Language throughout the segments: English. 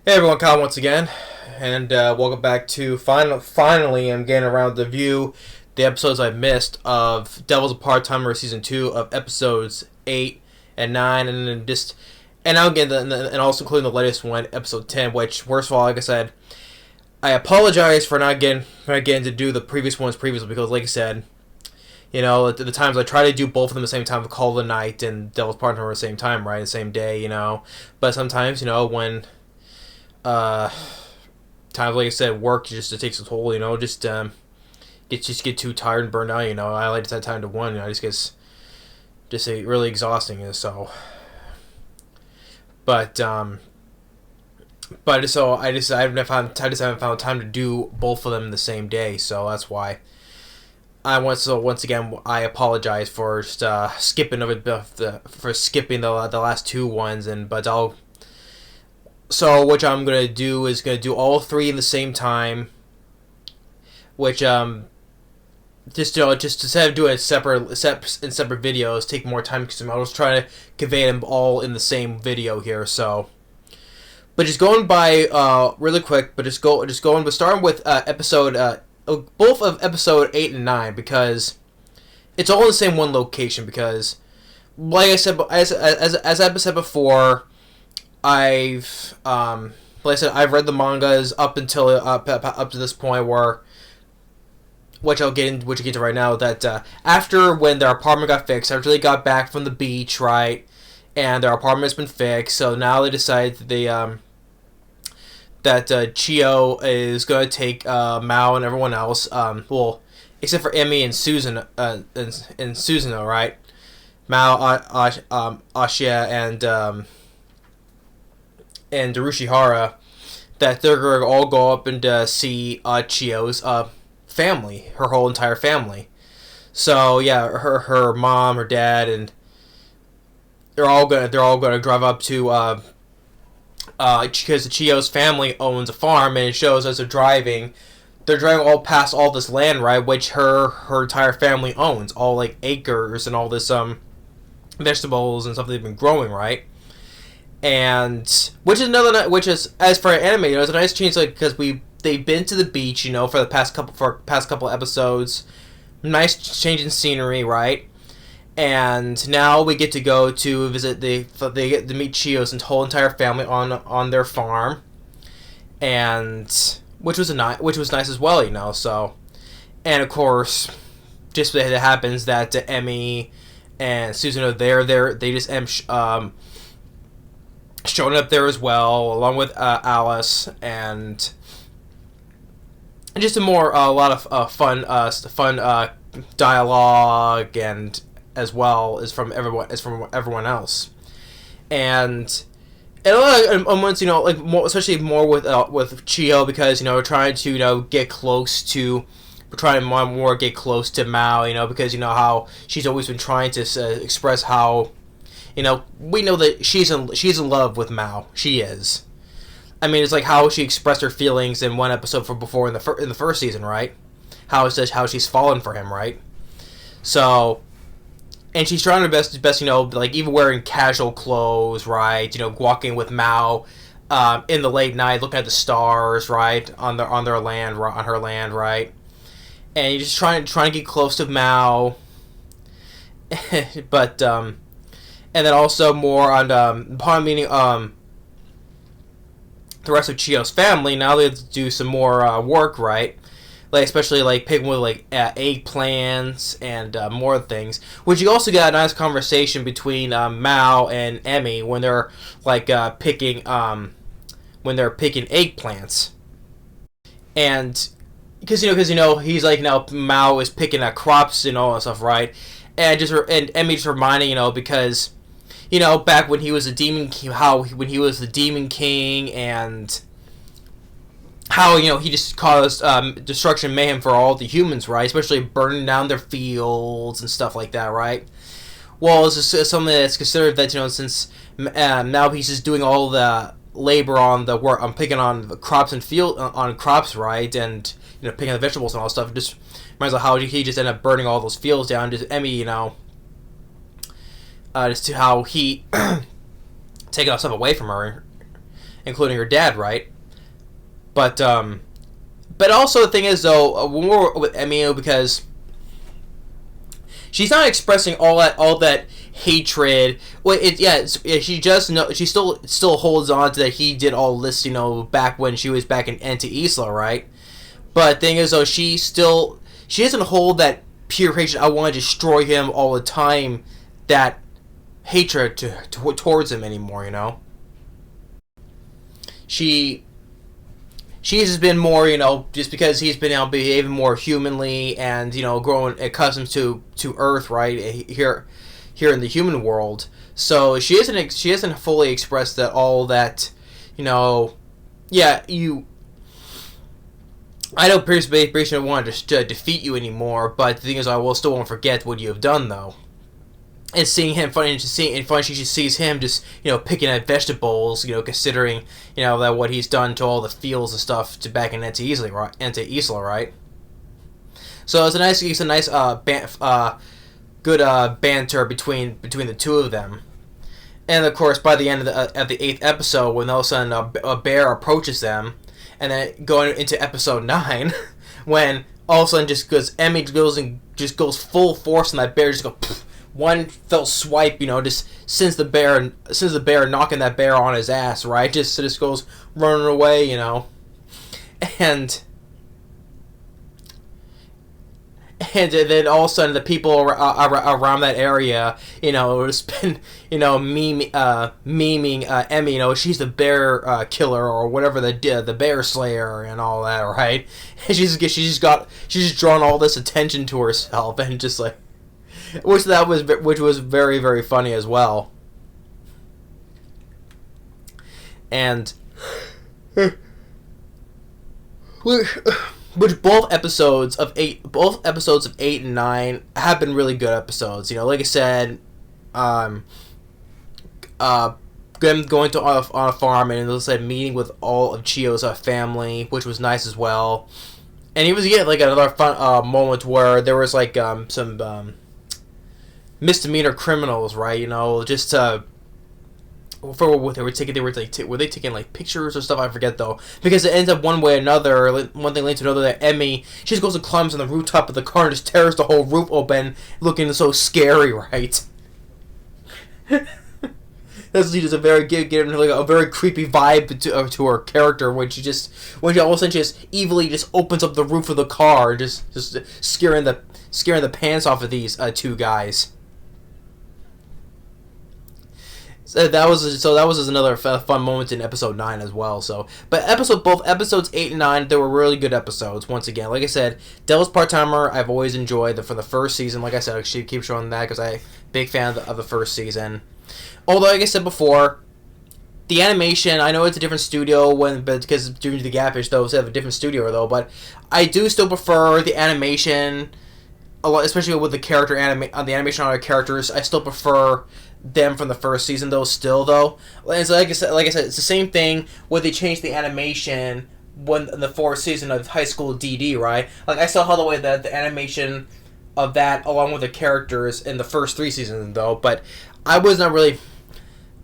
Hey everyone, Kyle once again, and welcome back to finally I'm getting around to view the episodes I missed of Devil's a Part-Timer Season 2 of episodes 8 and 9, and then just, and now again, and also including the latest one, episode 10, which, first of all, like I said, I apologize for not getting to do the previous ones previously, because like I said, you know, at the times I try to do both of them at the same time, Call of the Night and Devil's Part-Timer at the same time, right, the same day, you know, but sometimes, you know, when uh, times like I said, work just it takes a toll. You know, just get too tired and burned out. You know, I like to have time to one. You know, it just gets really exhausting. So, but so I just haven't found time to do both of them in the same day. So that's why once again I apologize for just skipping the last two ones, but I'll. So what I'm gonna do is gonna do all three in the same time, which just instead of doing it separate videos, take more time because I was trying to convey them all in the same video here. So, but just going by really quick, but starting with episode both of episode 8 and 9, because it's all in the same one location. Because like I said, as I've said before. Like I said, I've read the mangas up to this point where, which I'll get into right now. That after when their apartment got fixed, after they got back from the beach, right, and their apartment's been fixed, so now they decide that Chio is gonna take Mao and everyone else, well, except for Emmy and Susan, and Susanoo, right, Mao, Ashia, and Darushihara, that they're going to all go up and see Chio's family, her whole entire family. So yeah, her mom, her dad, and they're all gonna drive up to because Chio's family owns a farm, and it shows as they're driving all past all this land, right, which her entire family owns, all like acres and all this vegetables and stuff they've been growing, right. And which is as for anime, you know, it's a nice change, like, because they've been to the beach, you know, for the past couple episodes, nice change in scenery, right? And now we get to go to visit they get to meet Chio's whole entire family on their farm, and which was nice as well, you know. So, and of course, just it happens that Emmy and Susan are there. They just showing up there as well, along with Alice, and just a lot of fun dialogue, and as well as from everyone else, and once, you know, like especially more with Chio, because, you know, we're trying to, you know, get close to Mao, you know, because, you know, how she's always been trying to express how. You know, we know that she's in love with Mao. She is. I mean, it's like how she expressed her feelings in one episode from before in the first season, right? How she's fallen for him, right? So, and she's trying her best, you know, like even wearing casual clothes, right? You know, walking with Mao in the late night, looking at the stars, right, on her land, right? And you're just trying to get close to Mao, but and then also more on upon meeting the rest of Chio's family. Now they have to do some more work, right? Like, especially like picking with like eggplants and more things. Which you also got a nice conversation between Mao and Emmy when they're like picking eggplants, and because he's like, now Mao is picking crops and all that stuff, right? And Emmy just reminding, you know, because, you know, back when he was a demon king, when he was the demon king, and how, you know, he just caused destruction and mayhem for all the humans, right? Especially burning down their fields and stuff like that, right? Well, it's just something that's considered that, you know, since now he's just doing all the labor on the work, on picking on the crops and crops, right? And, you know, picking the vegetables and all that stuff. It just reminds of how he just ended up burning all those fields down. Just Emmy, you know, just to how he taking all stuff away from her, including her dad, right? But also the thing is though, when we're with Emmy, because she's not expressing all that hatred. Well, she just know she still holds on to that he did all this, back when she was back in Anti Isla, right? But the thing is though, she doesn't hold that pure hatred. I want to destroy him all the time. That hatred towards him anymore. She's just been more, just because he's been behaving more humanly and growing accustomed to Earth, right, here in the human world. So she hasn't fully expressed that all that, yeah, I don't personally want to defeat you anymore, but the thing is, I still won't forget what you have done, though. And seeing him, she just sees him just, picking at vegetables, considering, that what he's done to all the fields and stuff to back in Anti Isla, right? So it's a nice good banter between the two of them. And of course, by the end of the 8th episode, when all of a sudden a bear approaches them, and then going into episode 9, when all of a sudden Emmy goes full force, and that bear just goes. Poof, one fell swipe, just sends the bear knocking that bear on his ass, right? Just goes running away, and then all of a sudden the people around that area, just been, memeing Emmy, she's the bear killer or whatever, the bear slayer and all that, right? And she's just drawn all this attention to herself and just like. Which was very, very funny as well. And which both episodes of 8 and 9 have been really good episodes. Like I said, them going on a farm and let's say meeting with all of Chio's family, which was nice as well. And he was like another fun moment where there was like some misdemeanor criminals, right? Just for what they were taking, were they taking like pictures or stuff? I forget though, because it ends up one way or another. One thing leads to another. That Emmy, she just goes and climbs on the rooftop of the car and just tears the whole roof open, looking so scary, right? That's just a very giving like a very creepy vibe to her character when she all of a sudden just evilly just opens up the roof of the car, just scaring the pants off of these two guys. So that was another fun moment in episode 9 as well. But both episodes 8 and 9, they were really good episodes. Once again, like I said, Devil's Part-Timer, I've always enjoyed for the first season. Like I said, I keep showing that because I'm a big fan of the first season. Although, like I said before, the animation, I know it's a different studio because due to the Gapfish, though, they have a different studio though. But I do still prefer the animation a lot, especially with the the animation on our characters. I still prefer them from the first season though. And so like I said, it's the same thing when they changed the animation in the 4th season of High School DD, right? Like I saw how the animation of that along with the characters in the first 3 seasons though, but I was not really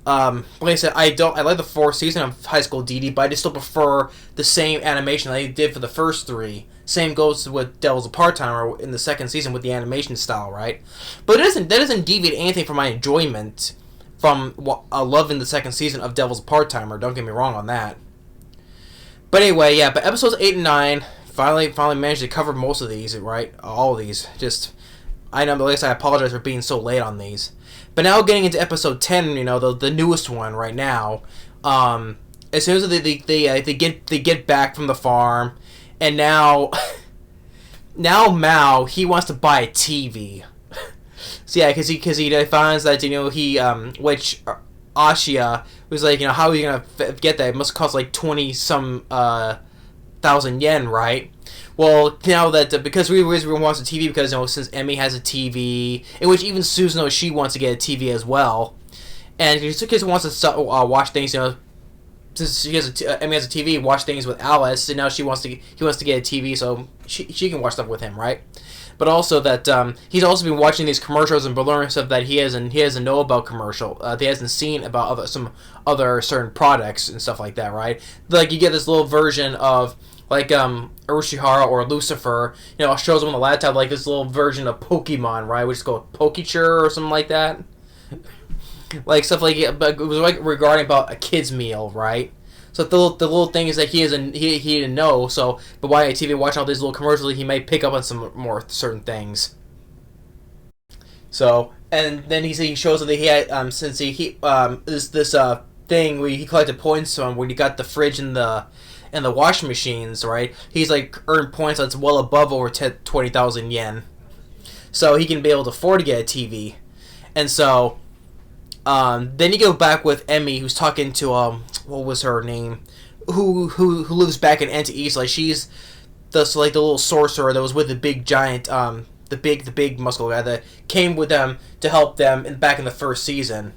like I said, I like the 4th season of High School DD, but I just still prefer the same animation that they did for the first 3. Same goes with Devil's Part-Timer in the 2nd season with the animation style, right? But that doesn't deviate anything from my enjoyment from loving the 2nd season of Devil's Part-Timer. Don't get me wrong on that. But anyway, yeah. But episodes 8 and 9 finally managed to cover most of these, right? All of these. I know, but at least I apologize for being so late on these. But now getting into episode 10, the newest one right now. As soon as they get back from the farm. And now Mao, he wants to buy a TV. So yeah, because he finds that which Ashia was like, how are you gonna get that? It must cost like 20-some thousand yen, right? Well, now that because everyone wants a TV because since Emmy has a TV, in which even Susan knows she wants to get a TV as well, and because wants to watch things, since Emmy has a TV, watch things with Alice, and now he wants to get a TV so she can watch stuff with him, right? but also that he's also been watching these commercials and been learning stuff that he doesn't know about commercial. He hasn't seen about some other certain products and stuff like that, right? Like you get this little version of like Urushihara or Lucifer, shows him on the laptop like this little version of Pokemon, right? Which is called Pokechur or something like that. Like stuff like but it was like regarding about a kid's meal, right? So the little thing is that he didn't know. So but while on TV watching all these little commercials, he might pick up on some more certain things. So and then he shows that he had since he this thing where he collected points on when he got the fridge and the washing machines, right? He's like earned points that's well above over 20,000 yen, so he can be able to afford to get a TV, and so. Then you go back with Emmy, who's talking to what was her name, who lives back in Anti-East. Like she's the little sorcerer that was with the big giant, the big muscle guy that came with them to help them back in the first season.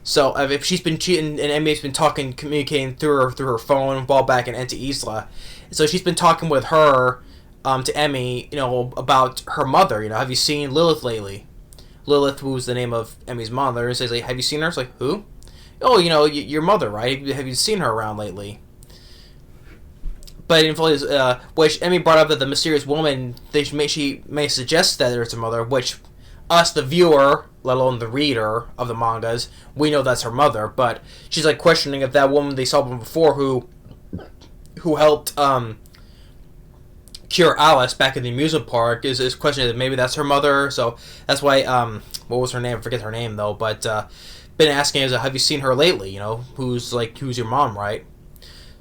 So if she's been cheating and Emmy's been communicating through her phone while back in Anti-Isla, so she's been talking with her, to Emmy, about her mother. Have you seen Lilith lately? Lilith, who's the name of Emmy's mother, and says, like, have you seen her? It's like, who? Oh, your mother, right? Have you seen her around lately? But in fact, which Emmy brought up that the mysterious woman, she may suggest that it's her mother, which us, the viewer, let alone the reader of the mangas, we know that's her mother, but she's, like, questioning if that woman they saw before who helped, cure Alice back in the amusement park is questioning that maybe that's her mother. So that's why what was her name? I forget her name though, but been asking is have you seen her lately? Who's your mom, right?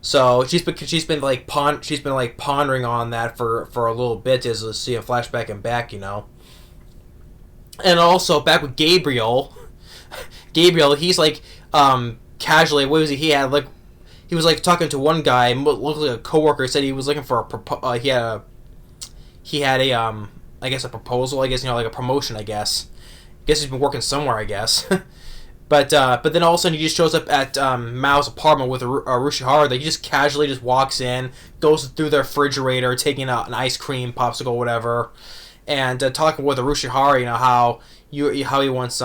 So she's been pondering on that for a little bit as we see a flashback and back, and also back with Gabriel. He's like casually, what was he had like. He was like talking to one guy, looked like a coworker. Said he was looking for he had a I guess a proposal. I guess like a promotion. I guess he's been working somewhere. I guess, but then all of a sudden he just shows up at Mao's apartment with Urushihara. That he just casually just walks in, goes through their refrigerator, taking out an ice cream popsicle, whatever, and talking with Urushihara. How he wants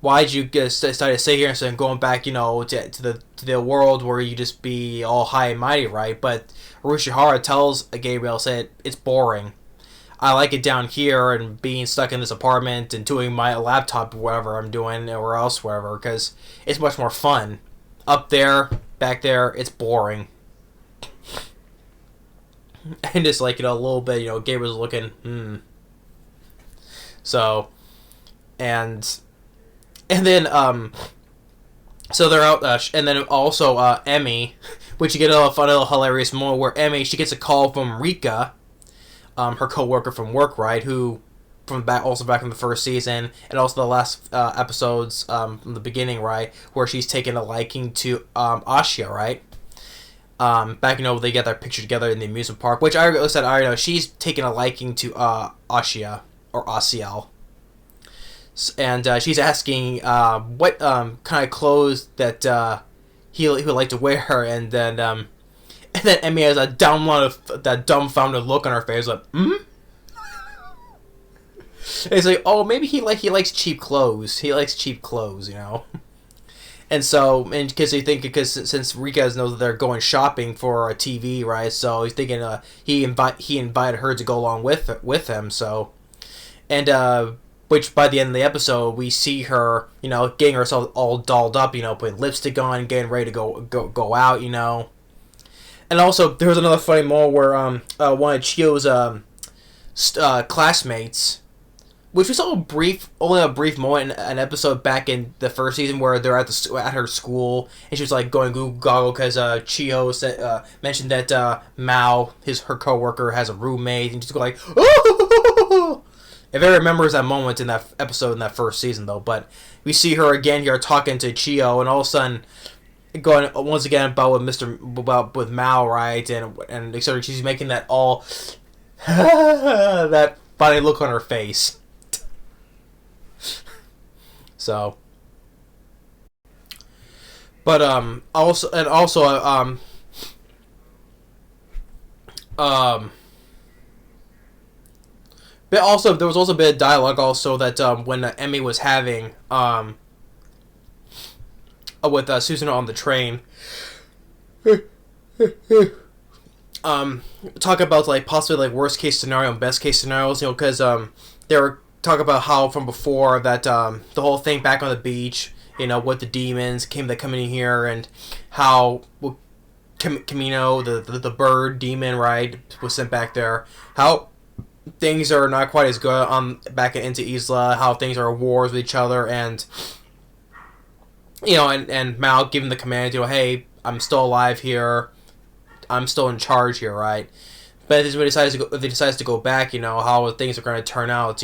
why'd you decide to stay here instead of going back, to the world where you just be all high and mighty, right? But Urushihara tells Gabriel, said, it's boring. I like it down here and being stuck in this apartment and doing my laptop, whatever I'm doing, or else wherever, because it's much more fun. Up there, back there, it's boring. And just like, a little bit, Gabriel's looking, So, and then, so they're out, and then also, Emmy, which you get a fun little hilarious moment where Emmy, she gets a call from Rika, her co-worker from work, right, who, also back in the first season, and also the last, episodes, from the beginning, right, where she's taken a liking to, Ashia, right, back, they get their picture together in the amusement park, which I know, she's taken a liking to, Ashia, or Asiel. And she's asking what kind of clothes that he would like to wear, and then Emmy has a dumbfounded look on her face, like, it's like, oh, maybe he likes cheap clothes. He likes cheap clothes, And so, because since Rika knows that they're going shopping for a TV, right? So he's thinking he invited her to go along with him. So, and which by the end of the episode, we see her, getting herself all dolled up, putting lipstick on, getting ready to go out, And also, there was another funny moment where one of Chio's classmates, which we saw only a brief moment in an episode back in the first season where they're at her school, and she was like going goo goggle because Chio mentioned that Mao, her coworker, has a roommate, and she's like, oh! If I remembers that moment in that episode in that first season, though, but we see her again here talking to Chio, and all of a sudden going once again about with Mao, right, and etc. She's making that all that funny look on her face. So, but But also, there was also a bit of dialogue also that when Emmy was having with Susanoo on the train, talk about like possibly like worst case scenario and best case scenarios, because they were talking about how from before that the whole thing back on the beach, with the demons coming in here, and how Camino, the bird demon, right, was sent back there. How things are not quite as good back into Isla. How things are at wars with each other, and and Mal giving the command, hey, I'm still alive here. I'm still in charge here, right? But if they decides to go back, how things are going to turn out,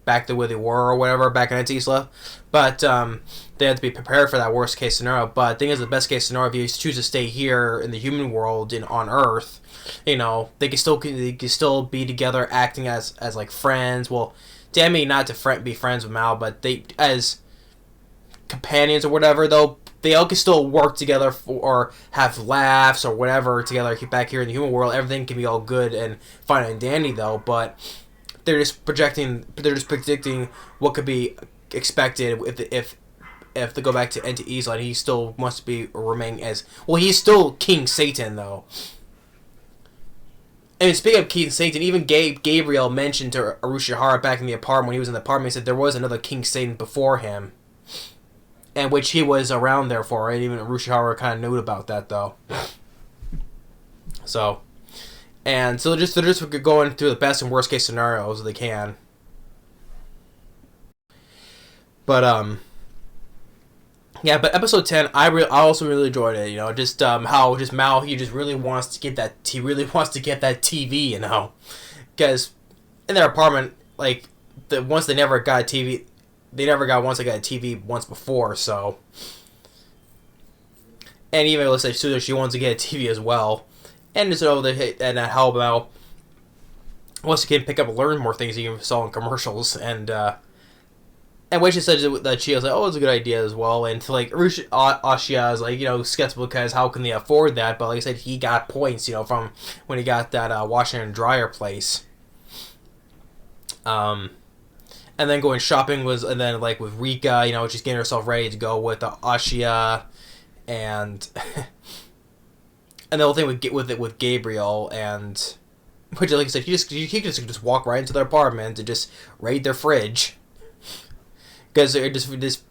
back the way they were or whatever, back in Isla. But they have to be prepared for that worst case scenario. But the thing is, the best case scenario, if you choose to stay here in the human world on Earth, they can still be together, acting as like friends. Well, damn me not to be friends with Mal, but they as companions or whatever, though. They all can still work together or have laughs or whatever together back here in the human world. Everything can be all good and fine and dandy, though. But they're just predicting what could be expected if they go back to Isla, and he still wants to remain as well. He's still King Satan, though. And speaking of King Satan, even Gabriel mentioned to Arushihara back in the apartment when he was in the apartment. He said there was another King Satan before him, and which he was around there for, right? Even Arushihara kind of knew about that, though. So they're just going through the best and worst case scenarios they can. But yeah. But episode 10, I also really enjoyed it. Just how just Mal, he really wants to get that TV. Because in their apartment, like once they never got a TV. They never got once. They got a TV once before, so. And even let's say Suda, she wants to get a TV as well, and so how about once again learn more things you saw in commercials, and when she said that she was like, oh, it's a good idea as well, and to like Ashia is like skeptical because how can they afford that? But like I said, he got points from when he got that washer and dryer place. And then going shopping and then like with Rika, she's getting herself ready to go with Ashia, and and the whole thing with Gabriel, and which like I said, he could just walk right into their apartment and just raid their fridge, because they're just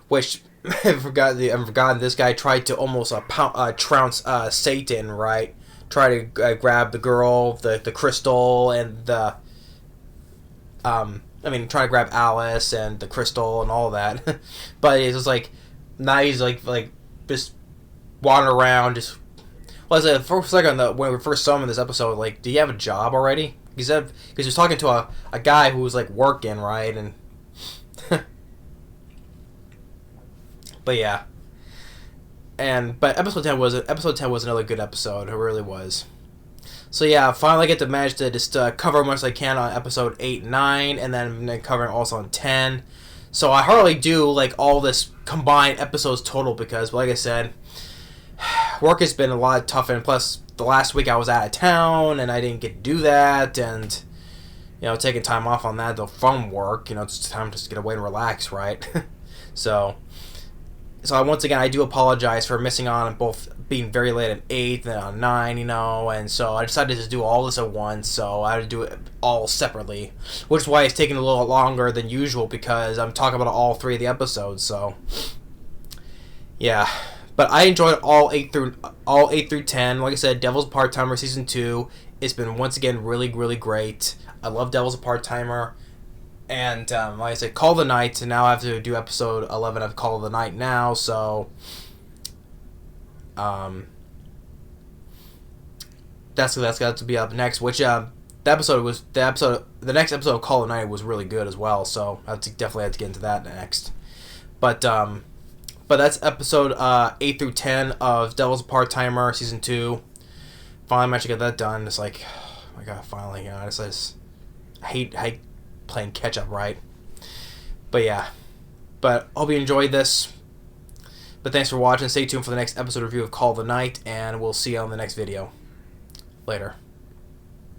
which I've forgotten this guy tried to almost trounce Satan, right? Try to grab the girl, the crystal, and the trying to grab Alice and the crystal and all that. But it's just like, now he's like just wandering around, just. Well, I said, for a second, when we first saw him in this episode, like, do you have a job already? Because he was talking to a guy who was like working, right? And. But yeah. But episode 10 was another good episode. It really was. So yeah, finally I get to manage to just cover as much as I can on episode 8 and 9, and then covering also on 10. So I hardly do like all this combined episodes total because, like I said, work has been a lot tougher, and plus the last week I was out of town and I didn't get to do that, and taking time off on that from work, it's time to just get away and relax, right? So once again, I do apologize for missing on both being very late at 8 and on 9, and so I decided to just do all this at once, so I had to do it all separately, which is why it's taking a little longer than usual, because I'm talking about all 3 of the episodes, so yeah. But I enjoyed all 8 through 10. Like I said, Devil's a Part-Timer Season 2, it's been once again really, really great. I love Devil's a Part-Timer. And like I said, Call the Night, and now I have to do episode 11 of Call of the Night now, so that's got to be up next. Which the next episode of Call of the Night was really good as well, so I definitely have to get into that next. But that's episode 8 through 10 of Devil's a Part-Timer Season 2. Finally managed to get that done. It's like, oh my god, finally, I hate playing catch up, right? But yeah. But hope you enjoyed this. But thanks for watching. Stay tuned for the next episode review of Call of the Night, and we'll see you on the next video. Later.